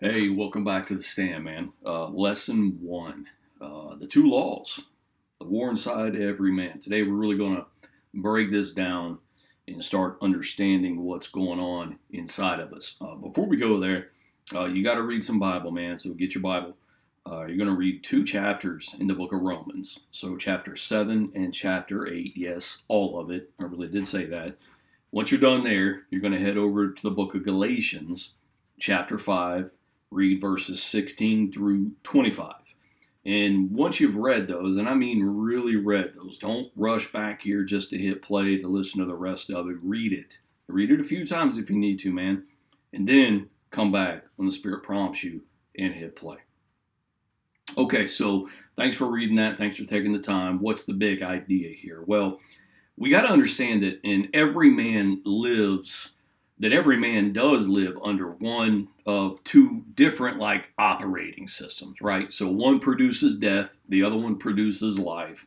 Hey, welcome back to the stand, man. Lesson one, the two laws, the war inside every man. Today we're really going to break this down and start understanding what's going on inside of us. Before we go there, you got to read some Bible, man. So get your Bible. You're going to read two chapters in the book of Romans. So chapter 7 and chapter 8. Yes, all of it. I really did say that. Once you're done there, you're going to head over to the book of Galatians, chapter 5. Read verses 16 through 25. And once you've read those, and I mean really read those, don't rush back here just to hit play to listen to the rest of it. Read it. Read it a few times if you need to, man. And then come back when the Spirit prompts you and hit play. Okay, so thanks for reading that. Thanks for taking the time. What's the big idea here? Well, we got to understand that every man does live under one of two different operating systems, right? So one produces death, the other one produces life.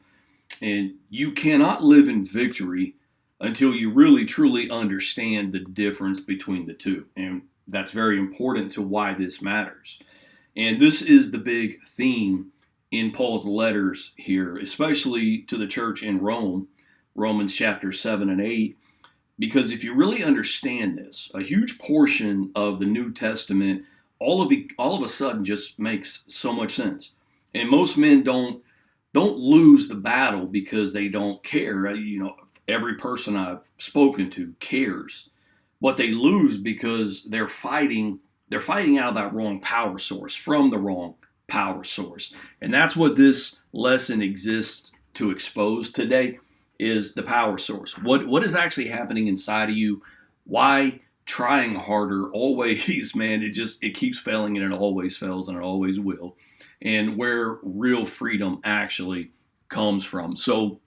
And you cannot live in victory until you really truly understand the difference between the two. And that's very important to why this matters. And this is the big theme in Paul's letters here, especially to the church in Rome, Romans chapter 7 and 8. Because if you really understand this, a huge portion of the New Testament all of a sudden just makes so much sense. And most men don't lose the battle because they don't care. Every person I've spoken to cares. But they lose because they're fighting out of that wrong power source, from the wrong power source. And that's what this lesson exists to expose today. Is the power source. What is actually happening inside of you? Why trying harder always, man, it keeps failing and it always fails and it always will. And where real freedom actually comes from. So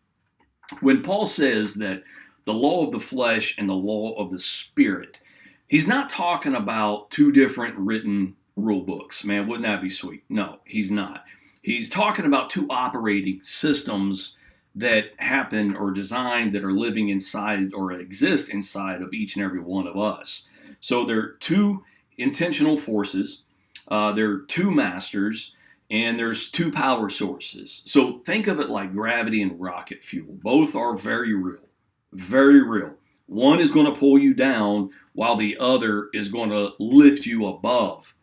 when Paul says that the law of the flesh and the law of the spirit, he's not talking about two different written rule books. Man, wouldn't that be sweet? No, he's not. He's talking about two operating systems that happen or designed that are living inside or exist inside of each and every one of us. So there are two intentional forces, there are two masters, and there's two power sources. So think of it like gravity and rocket fuel. Both are very real, very real. One is going to pull you down while the other is going to lift you above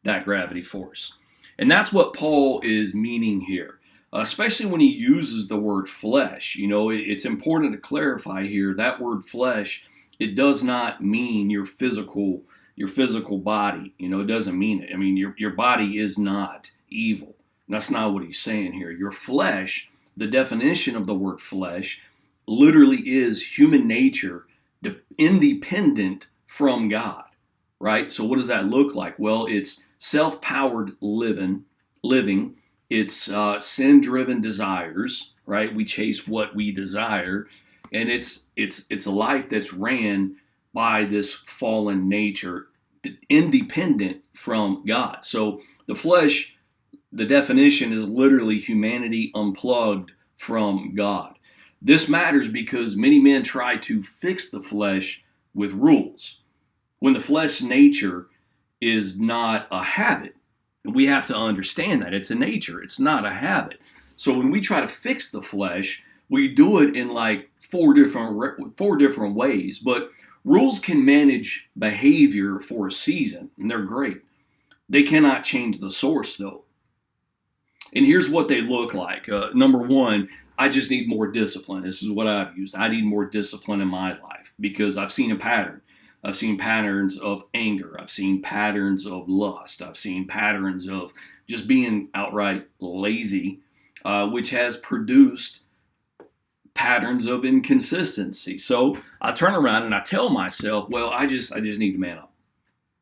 that gravity force. And that's what Paul is meaning here. Especially when he uses the word flesh. It's important to clarify here that word flesh, it does not mean your physical body. It doesn't mean it. I mean, your body is not evil. That's not what he's saying here. Your flesh, the definition of the word flesh, literally is human nature independent from God, right? So what does that look like? Well, it's self-powered living. It's sin-driven desires, right? We chase what we desire, and it's a life that's ran by this fallen nature, independent from God. So the flesh, the definition is literally humanity unplugged from God. This matters because many men try to fix the flesh with rules, when the flesh nature is not a habit. We have to understand that it's a nature. It's not a habit. So when we try to fix the flesh, we do it in four different ways. But rules can manage behavior for a season, and they're great. They cannot change the source, though. And here's what they look like. Number one, I just need more discipline. This is what I've used. I need more discipline in my life because I've seen a pattern. I've seen patterns of anger. I've seen patterns of lust. I've seen patterns of just being outright lazy, which has produced patterns of inconsistency. So I turn around and I tell myself, well, I just need to man up.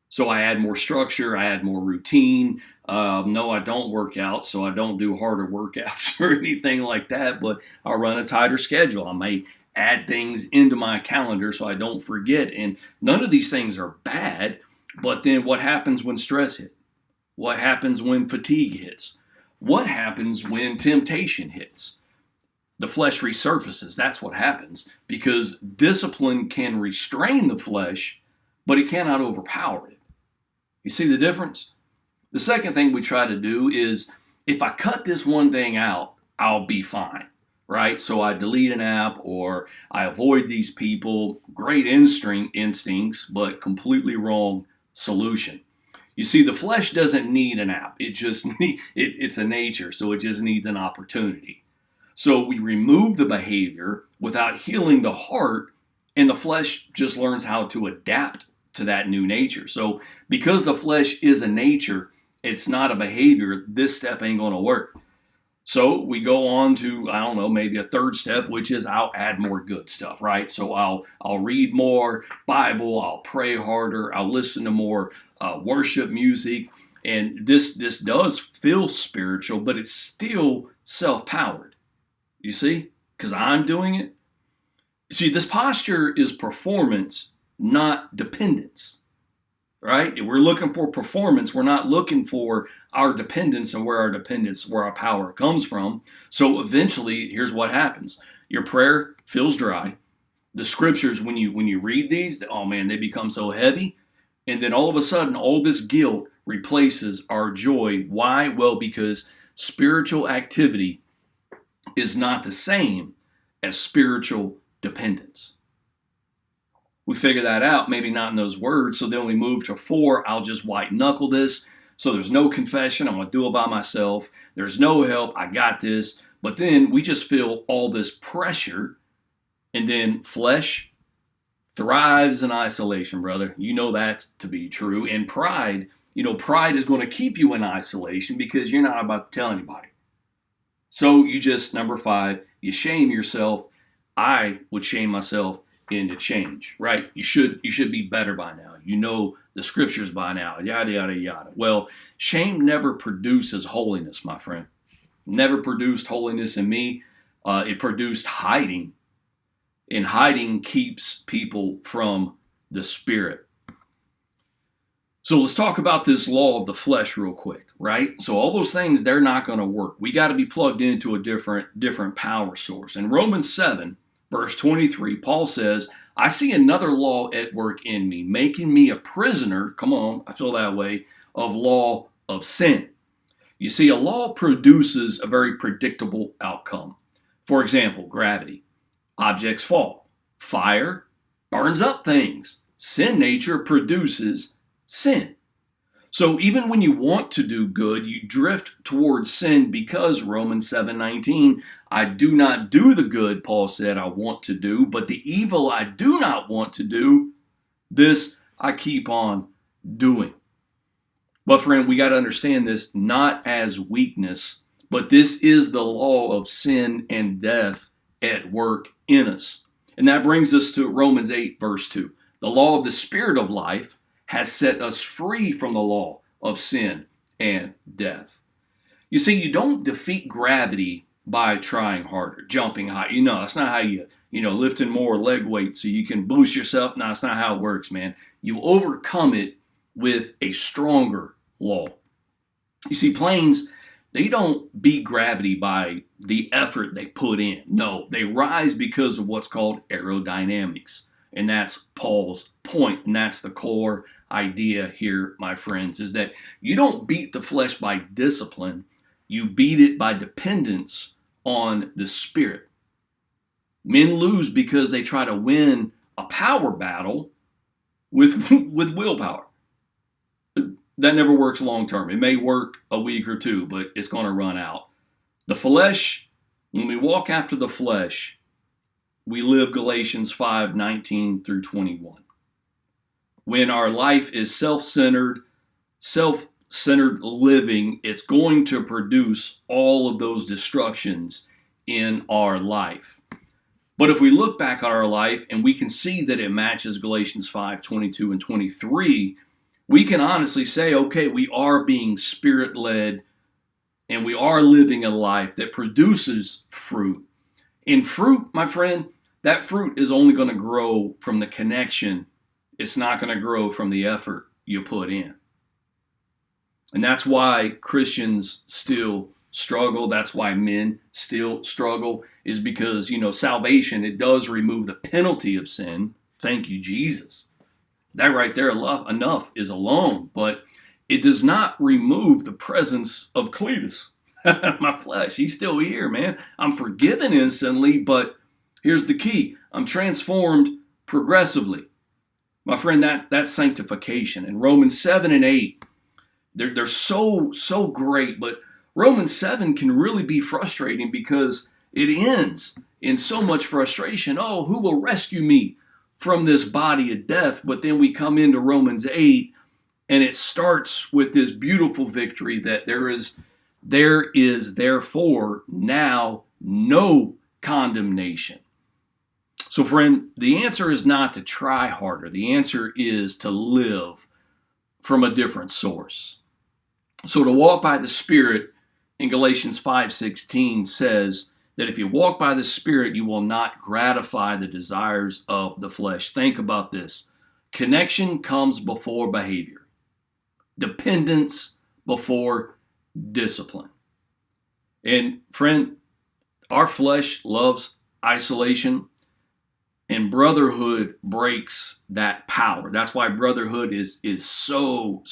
So I add more structure. I add more routine. No, I don't work out, so I don't do harder workouts or anything like that, but I run a tighter schedule. I may add things into my calendar so I don't forget. And none of these things are bad, but then what happens when stress hits? What happens when fatigue hits? What happens when temptation hits? The flesh resurfaces. That's what happens because discipline can restrain the flesh, but it cannot overpower it. You see the difference? The second thing we try to do is, if I cut this one thing out, I'll be fine, right? So I delete an app or I avoid these people. Great instincts, but completely wrong solution. You see, the flesh doesn't need an app. It's a nature, so it just needs an opportunity. So we remove the behavior without healing the heart, and the flesh just learns how to adapt to that new nature. So because the flesh is a nature, it's not a behavior, this step ain't going to work. So we go on to, I don't know, maybe a third step, which is I'll add more good stuff, right? So I'll read more Bible, I'll pray harder, I'll listen to more worship music, and this does feel spiritual, but it's still self-powered. You see? Because I'm doing it. See, this posture is performance, not dependence. Right? If we're looking for performance, we're not looking for our dependence and where our power comes from. So eventually, here's what happens. Your prayer feels dry. The scriptures, when you read these, oh man, they become so heavy. And then all of a sudden, all this guilt replaces our joy. Why? Well, because spiritual activity is not the same as spiritual dependence. We figure that out, maybe not in those words. So then we move to 4, I'll just white knuckle this. So there's no confession, I'm going to do it by myself. There's no help, I got this. But then we just feel all this pressure. And then flesh thrives in isolation, brother. You know that to be true. And pride is going to keep you in isolation because you're not about to tell anybody. So you just, number 5, you shame yourself. I would shame myself into change, right? You should be better by now. You know the scriptures by now, yada, yada, yada. Well, shame never produces holiness, my friend. Never produced holiness in me. It produced hiding. And hiding keeps people from the Spirit. So let's talk about this law of the flesh real quick, right? So all those things, they're not going to work. We got to be plugged into a different power source. In Romans 7, Verse 23, Paul says, I see another law at work in me, making me a prisoner, come on, I feel that way, of law of sin. You see, a law produces a very predictable outcome. For example, gravity. Objects fall. Fire burns up things. Sin nature produces sin. So even when you want to do good, you drift towards sin because Romans 7:19, I do not do the good, Paul said, I want to do, but the evil I do not want to do, this I keep on doing. But friend, we got to understand this not as weakness, but this is the law of sin and death at work in us. And that brings us to Romans 8, verse 2. The law of the Spirit of life has set us free from the law of sin and death. You see, you don't defeat gravity by trying harder, jumping high. That's not how lifting more leg weight so you can boost yourself. No, that's not how it works, man. You overcome it with a stronger law. You see, planes, they don't beat gravity by the effort they put in. No, they rise because of what's called aerodynamics. And that's Paul's point, and that's the core idea here, my friends, is that you don't beat the flesh by discipline, you beat it by dependence on the Spirit. Men lose because they try to win a power battle with willpower. That never works long term. It may work a week or two, but it's going to run out. The flesh, when we walk after the flesh, we live Galatians 5:19 through 21. When our life is self-centered living, it's going to produce all of those destructions in our life. But if we look back at our life and we can see that it matches Galatians 5:22 and 23, we can honestly say, okay, we are being Spirit-led and we are living a life that produces fruit. And fruit, my friend, that fruit is only going to grow from the connection. It's not going to grow from the effort you put in. And that's why Christians still struggle. That's why men still struggle, is because, salvation, it does remove the penalty of sin. Thank you, Jesus. That right there, enough is alone. But it does not remove the presence of Cletus, my flesh. He's still here, man. I'm forgiven instantly, but here's the key. I'm transformed progressively. My friend, that's sanctification. And Romans 7 and 8, they're so great, but Romans 7 can really be frustrating because it ends in so much frustration. Oh, who will rescue me from this body of death? But then we come into Romans 8, and it starts with this beautiful victory that there is therefore now no condemnation. So friend, the answer is not to try harder. The answer is to live from a different source. So to walk by the Spirit in Galatians 5:16 says that if you walk by the Spirit, you will not gratify the desires of the flesh. Think about this. Connection comes before behavior. Dependence before discipline. And friend, our flesh loves isolation, and brotherhood breaks that power. That's why brotherhood is so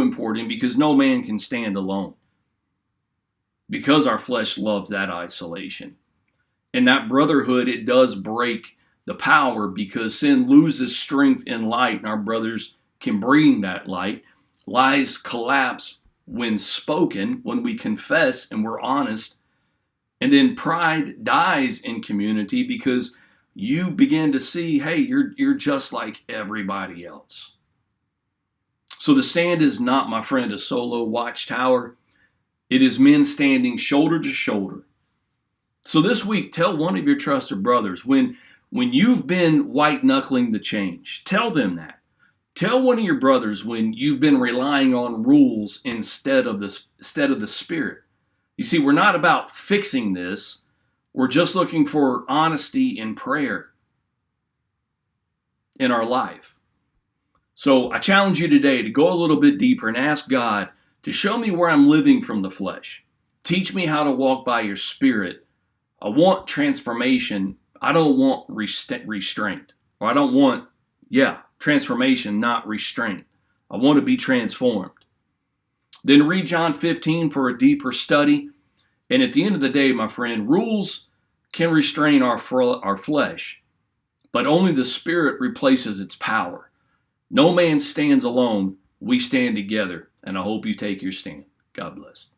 important, because no man can stand alone. Because our flesh loves that isolation. And that brotherhood, it does break the power, because sin loses strength in light, and our brothers can bring that light. Lies collapse when spoken, when we confess and we're honest. And then pride dies in community because you begin to see, hey, you're just like everybody else. So the stand is not, my friend, a solo watchtower. It is men standing shoulder to shoulder. So this week, tell one of your trusted brothers, when you've been white-knuckling the change, tell them that. Tell one of your brothers when you've been relying on rules instead of the Spirit. You see, we're not about fixing this. We're just looking for honesty and prayer in our life. So I challenge you today to go a little bit deeper and ask God to show me where I'm living from the flesh. Teach me how to walk by your Spirit. I want transformation. I don't want restraint. Or I don't want, transformation, not restraint. I want to be transformed. Then read John 15 for a deeper study. And at the end of the day, my friend, rules can restrain our flesh, but only the Spirit replaces its power. No man stands alone. We stand together. And I hope you take your stand. God bless.